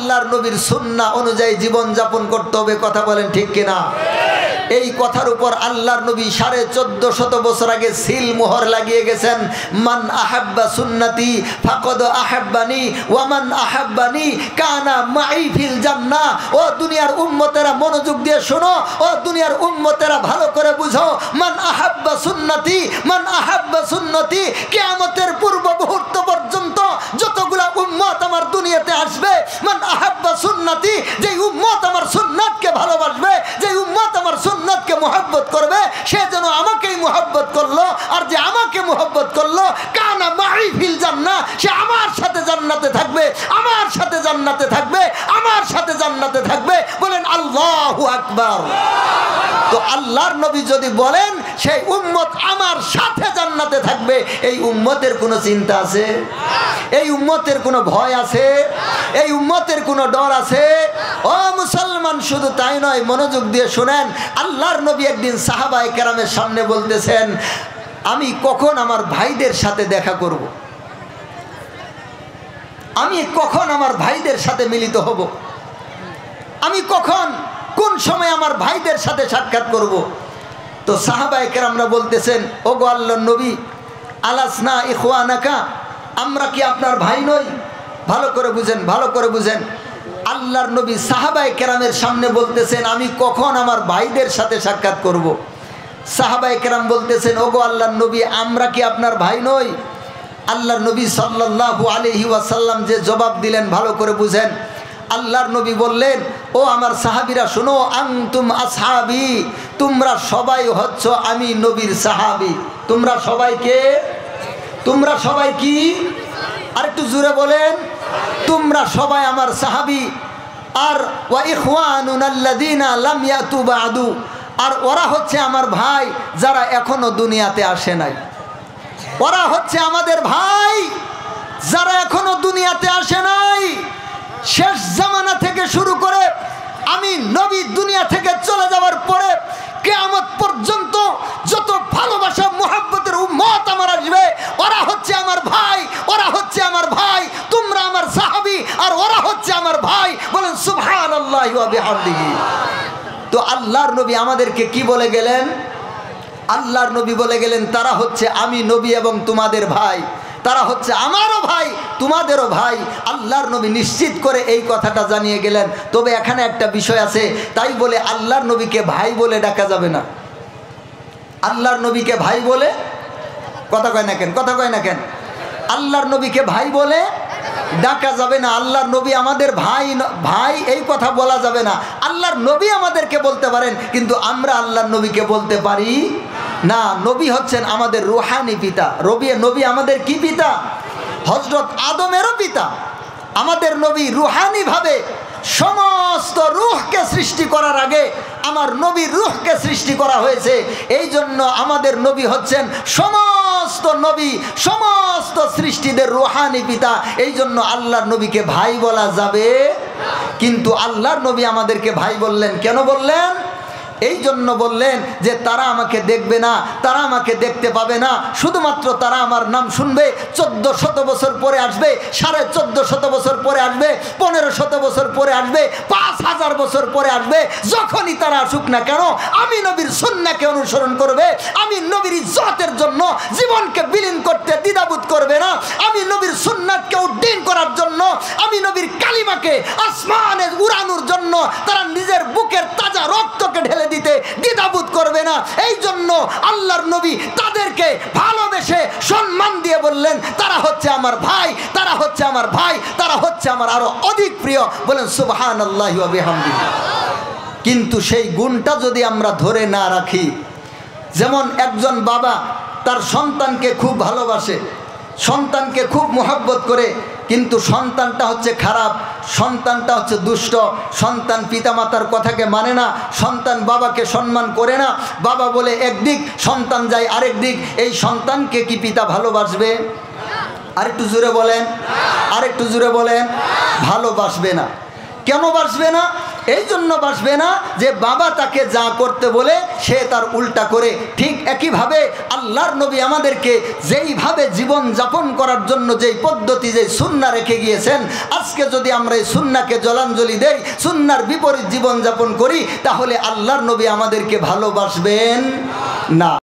আল্লাহর নবীর সুন্নাহ অনুযায়ী জীবন যাপন করতে হবে। কথা বলেন ঠিক কিনা? এই কথার উপর আল্লাহর নবী 1450 বছর আগে সিল মোহর লাগিয়ে গেছেন, মান আহাব্বা সুন্নতি ফাকাদ আহাব্বানি ওয়া মান আহাব্বানি কানা মাই ফিল জান্নাহ। ও দুনিয়ার উম্মতেরা মনোযোগ দিয়ে শোনো, ও দুনিয়ার উম্মতেরা ভালো করে বুঝো, মান আহাব্বা সুন্নতি, মান আহাব্বা সুন্নতি, কিয়ামতের পূর্ব মুহূর্ত পর্যন্ত যতগুলা উম্মত আমার দুনিয়াতে আসবে, মান আহাব্বা সুন্নতি, যেই উম্মত আমার সুন্নাতকে ভালোবাসবে, যেই উম্মত আমার সুন্নাতকে মুহাব্বত করবে, সে যেন আমাকেই মুহাব্বত করলো, আর যে আমাকে মুহাব্বত করলো কানা মাই ফিল জান্নাহ, সে আমার সাথে জান্নাতে থাকবে, আমার সাথে জান্নাতে থাকবে, আমার সাথে জান্নাতে থাকবে। বলেন আল্লাহু আকবার। তো আল্লাহর নবী যদি বলেন সেই উম্মত আমার সাথে জান্নাতে থাকবে, এই উম্মতের কোনো চিন্তা আছে? এই উম্মতের কোনো ভয় আছে? এই উম্মতের কোনো ডর আছে? ও মুসলমান, শুধু তাই নয়, মনোযোগ দিয়ে শুনেন। আল্লাহর নবী একদিন সাহাবায়ে কেরামের সামনে বলতেছেন, আমি কখন আমার ভাইদের সাথে দেখা করব? আমি কখন আমার ভাইদের সাথে মিলিত হব? আমি কখন, কোন সময় আমার ভাইদের সাথে সাক্ষাৎ করব? তো সাহাবায়ে কেরামরা বলতেছেন, ওগো আল্লাহর নবী, আলাসনা ইখওয়ানাকা, আমরা কি আপনার ভাই নই? ভালো করে বুঝেন, ভালো করে বুঝেন। আল্লাহর নবী সাহাবায়ে কেরামের সামনে বলতেছেন, আমি কখন আমার ভাইদের সাথে সাক্ষাৎ করব? সাহাবায়ে কেরাম বলতেছেন, ওগো আল্লাহর নবী, আমরা কি আপনার ভাই নই? আল্লাহর নবী সাল্লাল্লাহু আলাইহি ওয়াসাল্লাম যে জবাব দিলেন, ভালো করে বুঝেন। আল্লাহর নবী বললেন, ও আমার সাহাবীরা শোনো, আনতুম আসহাবি, তোমরা সবাই হচ্ছ আমি নবীর সাহাবী। তোমরা সবাই কে? তোমরা সবাই কি? আর একটু জোরে বলেন, তোমরা সবাই আমার সাহাবী। আর ওয়া ইখওয়ানুনা আল্লাযীনা লাম ইয়াতু বাদু, আর ওরা হচ্ছে আমার ভাই যারা এখনো দুনিয়াতে আসে নাই। ওরা হচ্ছে আমাদের ভাই যারা এখনো দুনিয়াতে আসে নাই। শেষ জামানা থেকে শুরু করে আমি নবী দুনিয়া থেকে চলে যাওয়ার পরে কিয়ামত পর্যন্ত যত ভালোবাসা মুহাব্বতের উম্মত আমার আসবে, ওরা হচ্ছে আমার ভাই, ওরা হচ্ছে আমার ভাই। তোমরা আমার সাহাবী আর ওরা হচ্ছে আমার ভাই। বলেন সুবহানাল্লাহি ওয়া বিহামদিহি। তো আল্লাহর নবী আমাদেরকে কি বলে গেলেন? আল্লাহর নবী বলে গেলেন, তারা হচ্ছে আমি নবী এবং তোমাদের ভাই, তারা হচ্ছে আমারও ভাই, তোমাদেরও ভাই। আল্লাহর নবী নিশ্চিত করে এই কথাটা জানিয়ে গেলেন। তবে এখানে একটা বিষয় আছে, তাই বলে আল্লাহর নবীকে ভাই বলে ডাকা যাবে না। আল্লাহর নবীকে ভাই বলে, কথা কয় না কেন, কথা কয় না কেন? আল্লাহর নবীকে ভাই বলে ডাকা যাবে না। আল্লাহর নবী আমাদের ভাই, ভাই এই কথা বলা যাবে না। আল্লাহর নবী আমাদেরকে বলতে পারেন, কিন্তু আমরা আল্লাহর নবীকে বলতে পারি না। নবী হচ্ছেন আমাদের রুহানি পিতা। নবী আমাদের কি পিতা? হযরত আদমেরও পিতা। আমাদের নবী রুহানিভাবে সমস্ত রূহকে সৃষ্টি করার আগে আমার নবীর রূহকে সৃষ্টি করা হয়েছে। এই জন্য আমাদের নবী হচ্ছেন সমস্ত নবী, সমস্ত সৃষ্টিদের রুহানি পিতা। এই জন্য আল্লাহর নবীকে ভাই বলা যাবে, কিন্তু আল্লাহর নবী আমাদেরকে ভাই বললেন। কেন বললেন? এই জন্য বললেন যে তারা আমাকে দেখবে না, তারা আমাকে দেখতে পাবে না, শুধুমাত্র তারা আমার নাম শুনবে। 1400 বছর পরে আসবে, 1450 বছর পরে আসবে, 1500 বছর পরে আসবে, 5000 বছর পরে আসবে। যখনই তারা আসুক না কেন, আমি নবীর সুন্নাহকে অনুসরণ করবে। আমি নবীর ইজ্জতের জন্য জীবনকে বিলীন করতে দ্বিধাবোধ করবে না। আমি নবীর সুন্নাহকে উড্ডীন করার জন্য, আমি নবীর কালিমাকে আসমানে উড়ানোর জন্য তারা নিজের বুকের তাজা রক্তকে ঢেলে দিতে দ্বিধাবোধ করবে না। এই জন্য আল্লাহর নবী তাদেরকে ভালোবেসে সম্মান দিয়ে বললেন, তারা হচ্ছে আমার ভাই, তারা হচ্ছে আমার ভাই, তারা হচ্ছে আমার আরো অধিক প্রিয়। বলেন সুবহানাল্লাহি ওয়া বিহামদিহি। কিন্তু সেই গুণটা যদি আমরা ধরে না রাখি, যেমন একজন বাবা তার সন্তানকে খুব ভালোবাসে, সন্তানকে খুব মুহাব্বত করে, কিন্তু সন্তানটা হচ্ছে খারাপ, সন্তানটা হচ্ছে দুষ্ট, সন্তান পিতামাতার কথাকে মানে না, সন্তান বাবাকে সম্মান করে না, বাবা বলে একদিক, সন্তান যায় আরেক দিক। এই সন্তানকে কি পিতা ভালোবাসবে? আরেকটু জোরে বলেন, আরেকটু জোরে বলেন। ভালোবাসবে না। কেন বাসবে না? এই জন্য বাসবে না যে বাবা তাকে যা করতে বলে সে তার উল্টা করে। ঠিক একইভাবে আল্লাহর নবী আমাদেরকে যেইভাবে জীবন যাপন করার জন্য যেই পদ্ধতি, যেই সুন্নাহ রেখে গিয়েছেন, আজকে যদি আমরা এই সুন্নাহকে জলাঞ্জলি দেই, সুন্নাহর বিপরীত জীবন যাপন করি, তাহলে আল্লাহর নবী আমাদেরকে ভালোবাসবেন না।